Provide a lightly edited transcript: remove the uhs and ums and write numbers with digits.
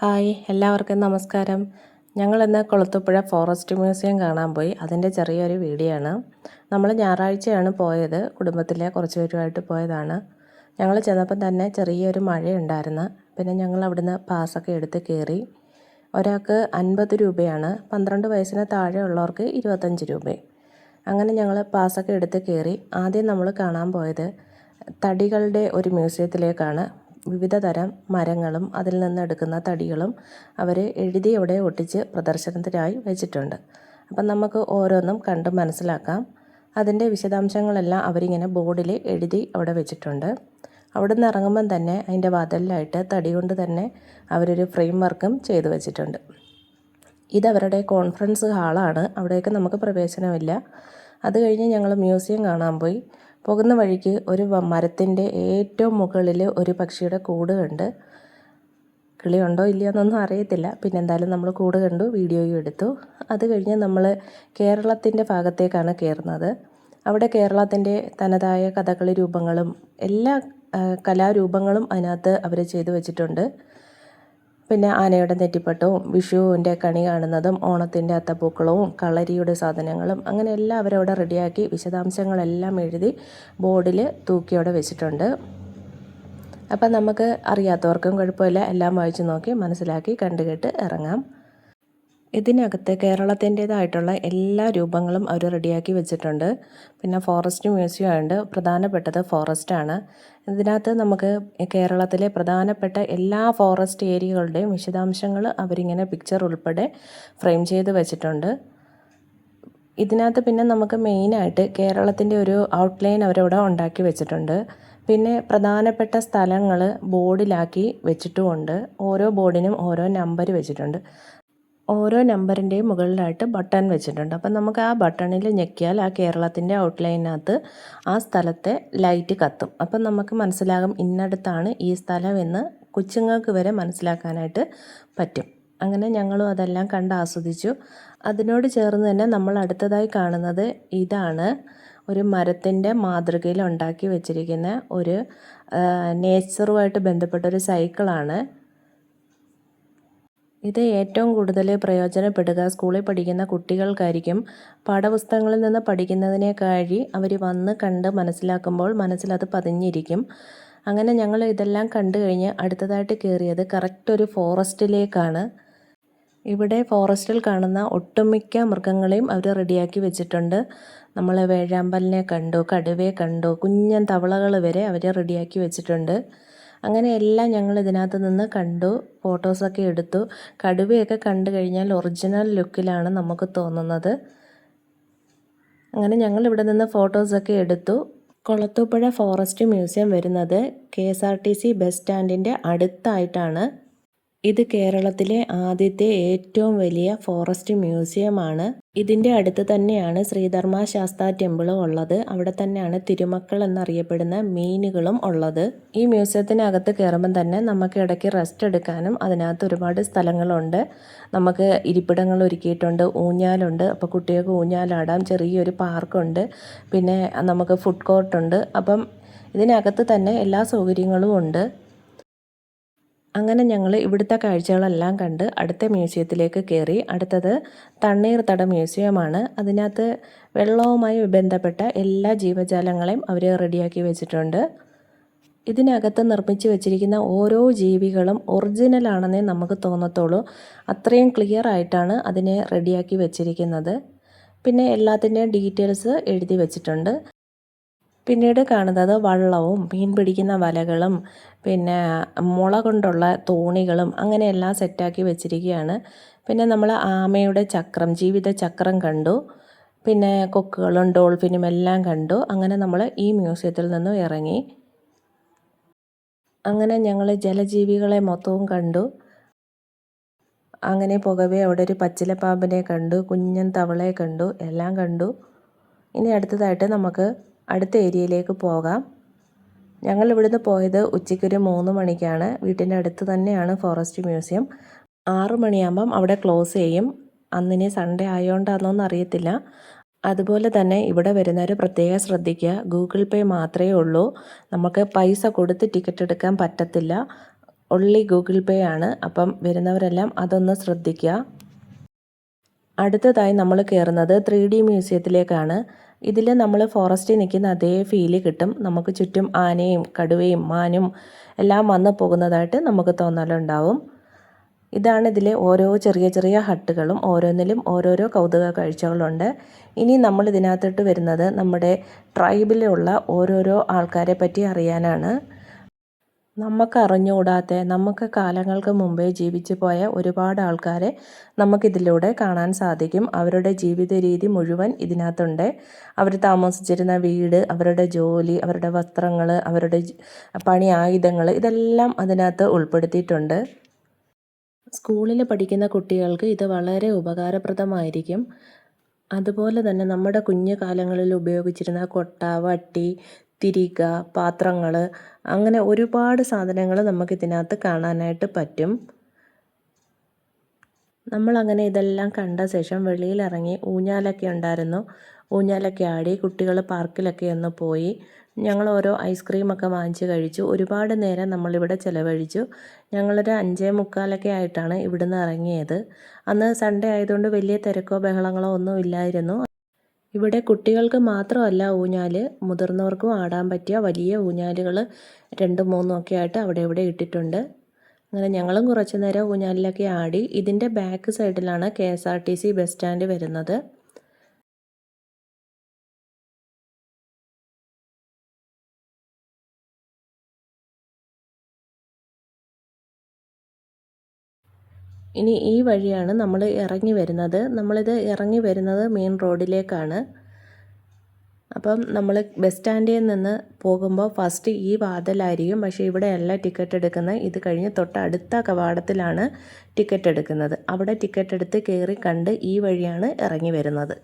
Hi, എല്ലാവർക്കും നമസ്കാരം. ഞങ്ങളിന്ന് കൊളുത്തുപുഴ ഫോറസ്റ്റ് മ്യൂസിയം കാണാൻ പോയി. അതിൻ്റെ ചെറിയൊരു വീഡിയോ ആണ്. നമ്മൾ ഞായറാഴ്ചയാണ് പോയത്. കുടുംബത്തിലെ കുറച്ച് പേരുമായിട്ട് പോയതാണ്. ഞങ്ങൾ ചെന്നപ്പം തന്നെ ചെറിയൊരു മഴയുണ്ടായിരുന്നു. പിന്നെ ഞങ്ങൾ അവിടുന്ന് പാസ്സൊക്കെ എടുത്ത് കയറി. ഒരാൾക്ക് 50 രൂപയാണ്, 12 വയസ്സിന് താഴെ ഉള്ളവർക്ക് 25 രൂപയും. അങ്ങനെ ഞങ്ങൾ പാസ്സൊക്കെ എടുത്ത് കയറി. ആദ്യം നമ്മൾ കാണാൻ പോയത് തടികളുടെ ഒരു മ്യൂസിയത്തിലേക്കാണ്. വിവിധ തരം മരങ്ങളും അതിൽ നിന്ന് എടുക്കുന്ന തടികളും അവർ എഴുതി അവിടെ ഒട്ടിച്ച് പ്രദർശനത്തിനായി വെച്ചിട്ടുണ്ട്. അപ്പം നമുക്ക് ഓരോന്നും കണ്ട് മനസ്സിലാക്കാം. അതിൻ്റെ വിശദാംശങ്ങളെല്ലാം അവരിങ്ങനെ ബോർഡിൽ എഴുതി അവിടെ വെച്ചിട്ടുണ്ട്. അവിടെ നിന്ന് ഇറങ്ങുമ്പം തന്നെ അതിൻ്റെ വാതിലിലായിട്ട് തടി കൊണ്ട് തന്നെ അവരൊരു ഫ്രെയിം വർക്കും ചെയ്തു വെച്ചിട്ടുണ്ട്. ഇതവരുടെ കോൺഫറൻസ് ഹാളാണ്. അവിടേക്ക് നമുക്ക് പ്രവേശനമില്ല. അത് കഴിഞ്ഞ് ഞങ്ങൾ മ്യൂസിയം കാണാൻ പോയി. പോകുന്ന വഴിക്ക് ഒരു മരത്തിൻ്റെ ഏറ്റവും മുകളിൽ ഒരു പക്ഷിയുടെ കൂട് കണ്ട്. കിളിയുണ്ടോ ഇല്ലയോ എന്നൊന്നും അറിയത്തില്ല. പിന്നെ എന്തായാലും നമ്മൾ കൂട് കണ്ടു, വീഡിയോയും എടുത്തു. അത് കഴിഞ്ഞ് നമ്മൾ കേരളത്തിൻ്റെ ഭാഗത്തേക്കാണ് കയറുന്നത്. അവിടെ കേരളത്തിൻ്റെ തനതായ കഥകളി രൂപങ്ങളും എല്ലാ കലാരൂപങ്ങളും അതിനകത്ത് അവർ ചെയ്തു വെച്ചിട്ടുണ്ട്. പിന്നെ ആനയുടെ നെറ്റിപ്പട്ടവും വിഷുവിൻ്റെ കണി കാണുന്നതും ഓണത്തിൻ്റെ അത്തപ്പൂക്കളവും കളരിയുടെ സാധനങ്ങളും അങ്ങനെ എല്ലാം അവരവിടെ റെഡിയാക്കി വിശദാംശങ്ങളെല്ലാം എഴുതി ബോർഡിൽ തൂക്കിയോടെ വെച്ചിട്ടുണ്ട്. അപ്പം നമുക്ക് അറിയാത്തവർക്കും കുഴപ്പമില്ല, എല്ലാം വായിച്ച് നോക്കി മനസ്സിലാക്കി കണ്ടുകേട്ട് ഇറങ്ങാം. ഇതിനകത്ത് കേരളത്തിൻ്റേതായിട്ടുള്ള എല്ലാ രൂപങ്ങളും അവർ റെഡിയാക്കി വെച്ചിട്ടുണ്ട്. പിന്നെ ഫോറസ്റ്റ് മ്യൂസിയം ആയതുകൊണ്ട് പ്രധാനപ്പെട്ടത് ഫോറസ്റ്റാണ്. ഇതിനകത്ത് നമുക്ക് കേരളത്തിലെ പ്രധാനപ്പെട്ട എല്ലാ ഫോറസ്റ്റ് ഏരിയകളുടെയും വിശദാംശങ്ങൾ അവരിങ്ങനെ പിക്ചർ ഉൾപ്പെടെ ഫ്രെയിം ചെയ്ത് വെച്ചിട്ടുണ്ട്. ഇതിനകത്ത് പിന്നെ നമുക്ക് മെയിനായിട്ട് കേരളത്തിൻ്റെ ഒരു ഔട്ട്ലൈൻ അവരവിടെ ഉണ്ടാക്കി വെച്ചിട്ടുണ്ട്. പിന്നെ പ്രധാനപ്പെട്ട സ്ഥലങ്ങൾ ബോർഡിലാക്കി വെച്ചിട്ടുമുണ്ട്. ഓരോ ബോർഡിനും ഓരോ നമ്പർ വെച്ചിട്ടുണ്ട്. ഓരോ നമ്പറിൻ്റെയും മുകളിലായിട്ട് ബട്ടൺ വെച്ചിട്ടുണ്ട്. അപ്പം നമുക്ക് ആ ബട്ടണിൽ ഞെക്കിയാൽ ആ കേരളത്തിൻ്റെ ഔട്ട്ലൈനകത്ത് ആ സ്ഥലത്തെ ലൈറ്റ് കത്തും. അപ്പം നമുക്ക് മനസ്സിലാകും ഇന്നടുത്താണ് ഈ സ്ഥലം എന്ന് കൊച്ചുങ്ങൾക്ക് വരെ മനസ്സിലാക്കാനായിട്ട് പറ്റും. അങ്ങനെ ഞങ്ങളും അതെല്ലാം കണ്ട് ആസ്വദിച്ചു. അതിനോട് ചേർന്ന് തന്നെ നമ്മൾ അടുത്തതായി കാണുന്നത് ഇതാണ്. ഒരു മരത്തിൻ്റെ മാതൃകയിൽ ഉണ്ടാക്കി വെച്ചിരിക്കുന്ന ഒരു നേച്ചറുമായിട്ട് ബന്ധപ്പെട്ടൊരു സൈക്കിളാണ്. ഇത് ഏറ്റവും കൂടുതൽ പ്രയോജനപ്പെടുക സ്കൂളിൽ പഠിക്കുന്ന കുട്ടികൾക്കായിരിക്കും. പാഠപുസ്തകങ്ങളിൽ നിന്ന് പഠിക്കുന്നതിനേക്കാൾ അവർ വന്ന് കണ്ട് മനസ്സിലാക്കുമ്പോൾ മനസ്സിലത് പതിഞ്ഞിരിക്കും. അങ്ങനെ ഞങ്ങൾ ഇതെല്ലാം കണ്ടു കഴിഞ്ഞ് അടുത്തതായിട്ട് കയറിയത് കറക്റ്റ് ഒരു ഫോറസ്റ്റിലേക്കാണ്. ഇവിടെ ഫോറസ്റ്റിൽ കാണുന്ന ഒട്ടുമിക്ക മൃഗങ്ങളെയും അവർ റെഡിയാക്കി വെച്ചിട്ടുണ്ട്. നമ്മൾ വേഴാമ്പലിനെ കണ്ടു, കടുവയെ കണ്ടു, കുഞ്ഞൻ തവളകൾ വരെ അവർ റെഡിയാക്കി വെച്ചിട്ടുണ്ട്. അങ്ങനെ എല്ലാം ഞങ്ങൾ ഇതിനകത്ത് നിന്ന് കണ്ടു, ഫോട്ടോസൊക്കെ എടുത്തു. കടുവയൊക്കെ കണ്ടു കഴിഞ്ഞാൽ ഒറിജിനൽ ലുക്കിലാണ് നമുക്ക് തോന്നുന്നത്. അങ്ങനെ ഞങ്ങൾ ഇവിടെ നിന്ന് ഫോട്ടോസൊക്കെ എടുത്തു. കൊളത്തൂപ്പുഴ ഫോറസ്റ്റ് മ്യൂസിയം വരുന്നത് KSRTC ബസ് സ്റ്റാൻഡിൻ്റെ അടുത്തായിട്ടാണ്. ഇത് കേരളത്തിലെ ആദ്യത്തെ ഏറ്റവും വലിയ ഫോറസ്റ്റ് മ്യൂസിയമാണ്. ഇതിൻ്റെ അടുത്ത് തന്നെയാണ് ശ്രീധർമ്മ ശാസ്താ ടെമ്പിളും ഉള്ളത്. അവിടെ തന്നെയാണ് തിരുമക്കൾ എന്നറിയപ്പെടുന്ന മീനുകളും ഉള്ളത്. ഈ മ്യൂസിയത്തിനകത്ത് കയറുമ്പം തന്നെ നമുക്ക് ഇടയ്ക്ക് റെസ്റ്റ് എടുക്കാനും അതിനകത്ത് ഒരുപാട് സ്ഥലങ്ങളുണ്ട്. നമുക്ക് ഇരിപ്പിടങ്ങൾ ഒരുക്കിയിട്ടുണ്ട്, ഊഞ്ഞാലുണ്ട്. അപ്പോൾ കുട്ടികൾക്ക് ഊഞ്ഞാലാടാം. ചെറിയൊരു പാർക്കുണ്ട്. പിന്നെ നമുക്ക് ഫുഡ് കോർട്ടുണ്ട്. അപ്പം ഇതിനകത്ത് തന്നെ എല്ലാ സൗകര്യങ്ങളും ഉണ്ട്. അങ്ങനെ ഞങ്ങൾ ഇവിടുത്തെ കാഴ്ചകളെല്ലാം കണ്ട് അടുത്ത മ്യൂസിയത്തിലേക്ക് കയറി. അടുത്തത് തണ്ണീർത്തട മ്യൂസിയമാണ്. അതിനകത്ത് വെള്ളവുമായി ബന്ധപ്പെട്ട എല്ലാ ജീവജാലങ്ങളെയും അവർ റെഡിയാക്കി വെച്ചിട്ടുണ്ട്. ഇതിനകത്ത് നിർമ്മിച്ച് വെച്ചിരിക്കുന്ന ഓരോ ജീവികളും ഒറിജിനലാണെന്നേ നമുക്ക് തോന്നത്തുള്ളൂ. അത്രയും ക്ലിയർ ആയിട്ടാണ് അതിനെ റെഡിയാക്കി വെച്ചിരിക്കുന്നത്. പിന്നെ എല്ലാത്തിൻ്റെയും ഡീറ്റെയിൽസ് എഴുതി വെച്ചിട്ടുണ്ട്. പിന്നീട് കാണുന്നത് വള്ളവും മീൻ പിടിക്കുന്ന വലകളും പിന്നെ മുള കൊണ്ടുള്ള തോണികളും അങ്ങനെയെല്ലാം സെറ്റാക്കി വെച്ചിരിക്കുകയാണ്. പിന്നെ നമ്മൾ ആമയുടെ ചക്രം, ജീവിത ചക്രം കണ്ടു. പിന്നെ കൊക്കുകളും ഡോൾഫിനും എല്ലാം കണ്ടു. അങ്ങനെ നമ്മൾ ഈ മ്യൂസിയത്തിൽ നിന്നും ഇറങ്ങി. അങ്ങനെ ഞങ്ങൾ ജലജീവികളെ മൊത്തവും കണ്ടു. അങ്ങനെ പോകവേ അവിടെ ഒരു പച്ചിലപ്പാമ്പിനെ കണ്ടു, കുഞ്ഞൻ തവളയെ കണ്ടു, എല്ലാം കണ്ടു. ഇനി അടുത്തതായിട്ട് നമുക്ക് അടുത്ത ഏരിയയിലേക്ക് പോകാം. ഞങ്ങൾ ഇവിടുന്ന് പോയത് ഉച്ചയ്ക്കൊരു 3 മണിക്കാണ്. വീട്ടിൻ്റെ അടുത്ത് തന്നെയാണ് ഫോറസ്റ്റ് മ്യൂസിയം. 6 മണിയാകുമ്പം അവിടെ ക്ലോസ് ചെയ്യും. അന്നിനി സൺഡേ ആയതുകൊണ്ടാണെന്നൊന്നും അറിയത്തില്ല. അതുപോലെ തന്നെ ഇവിടെ വരുന്നവർ പ്രത്യേകം ശ്രദ്ധിക്കുക, ഗൂഗിൾ പേ മാത്രമേ ഉള്ളൂ. നമുക്ക് പൈസ കൊടുത്ത് ടിക്കറ്റ് എടുക്കാൻ പറ്റത്തില്ല. ഒൺലി ഗൂഗിൾ പേ ആണ്. അപ്പം വരുന്നവരെല്ലാം അതൊന്ന് ശ്രദ്ധിക്കുക. അടുത്തതായി നമ്മൾ കയറുന്നത് 3D മ്യൂസിയത്തിലേക്കാണ്. ഇതിൽ നമ്മൾ ഫോറസ്റ്റിൽ നിൽക്കുന്ന അതേ ഫീല് കിട്ടും. നമുക്ക് ചുറ്റും ആനയും കടുവയും മാനും എല്ലാം വന്ന് പോകുന്നതായിട്ട് നമുക്ക് തോന്നലുണ്ടാവും. ഇതാണ് ഇതിലെ ഓരോ ചെറിയ ചെറിയ ഹട്ടുകളും. ഓരോന്നിലും ഓരോരോ കൗതുക കാഴ്ചകളുണ്ട്. ഇനി നമ്മൾ ഇതിനകത്തോട്ട് വരുന്നത് നമ്മുടെ ട്രൈബിലുള്ള ഓരോരോ ആൾക്കാരെ പറ്റി അറിയാനാണ്. നമുക്ക് അറിഞ്ഞുകൂടാത്ത, നമുക്ക് കാലങ്ങൾക്ക് മുമ്പേ ജീവിച്ചു പോയ ഒരുപാട് ആൾക്കാരെ നമുക്കിതിലൂടെ കാണാൻ സാധിക്കും. അവരുടെ ജീവിത രീതി മുഴുവൻ ഇതിനകത്തുണ്ട്. അവർ താമസിച്ചിരുന്ന വീട്, അവരുടെ ജോലി, അവരുടെ വസ്ത്രങ്ങൾ, അവരുടെ പണി ആയുധങ്ങൾ, ഇതെല്ലാം അതിനകത്ത് ഉൾപ്പെടുത്തിയിട്ടുണ്ട്. സ്കൂളിൽ പഠിക്കുന്ന കുട്ടികൾക്ക് ഇത് വളരെ ഉപകാരപ്രദമായിരിക്കും. അതുപോലെ തന്നെ നമ്മുടെ കുഞ്ഞു കാലങ്ങളിൽ ഉപയോഗിച്ചിരുന്ന കൊട്ട, വട്ടി, തിരിക, പാത്രങ്ങൾ, അങ്ങനെ ഒരുപാട് സാധനങ്ങൾ നമുക്കിതിനകത്ത് കാണാനായിട്ട് പറ്റും. നമ്മളങ്ങനെ ഇതെല്ലാം കണ്ട ശേഷം വെളിയിലിറങ്ങി ഊഞ്ഞാലൊക്കെ ഉണ്ടായിരുന്നു. ഊഞ്ഞാലൊക്കെ ആടി കുട്ടികൾ പാർക്കിലൊക്കെ ഒന്ന് പോയി. ഞങ്ങൾ ഓരോ ഐസ്ക്രീമൊക്കെ വാങ്ങിച്ച് കഴിച്ചു. ഒരുപാട് നേരം നമ്മളിവിടെ ചിലവഴിച്ചു. ഞങ്ങളൊരു 5:45 ആയിട്ടാണ് ഇവിടുന്ന് ഇറങ്ങിയത്. അന്ന് സൺഡേ ആയതുകൊണ്ട് വലിയ തിരക്കോ ബഹളങ്ങളോ ഒന്നും ഇല്ലായിരുന്നു. ഇവിടെ കുട്ടികൾക്ക് മാത്രമല്ല ഊഞ്ഞാൽ, മുതിർന്നവർക്കും ആടാൻ പറ്റിയ വലിയ ഊഞ്ഞാലുകൾ 2, 3 ഒക്കെ ആയിട്ട് അവിടെ ഇവിടെ ഇട്ടിട്ടുണ്ട്. അങ്ങനെ ഞങ്ങളും കുറച്ച് നേരം ഊഞ്ഞാലിലൊക്കെ ആടി. ഇതിൻ്റെ ബാക്ക് സൈഡിലാണ് KSRTC ബസ് സ്റ്റാൻഡ് വരുന്നത്. ഇനി ഈ വഴിയാണ് നമ്മൾ ഇറങ്ങി വരുന്നത്. നമ്മളിത് ഇറങ്ങി വരുന്നത് മെയിൻ റോഡിലേക്കാണ്. അപ്പം നമ്മൾ ബസ് സ്റ്റാൻഡിൽ നിന്ന് പോകുമ്പോൾ ഫസ്റ്റ് ഈ വാതിലായിരിക്കും. പക്ഷേ ഇവിടെയല്ല ടിക്കറ്റ് എടുക്കുന്നത്. ഇത് കഴിഞ്ഞ് തൊട്ടടുത്ത കവാടത്തിലാണ് ടിക്കറ്റ് എടുക്കുന്നത്. അവിടെ ടിക്കറ്റ് എടുത്ത് കയറി കണ്ട് ഈ വഴിയാണ് ഇറങ്ങി വരുന്നത്.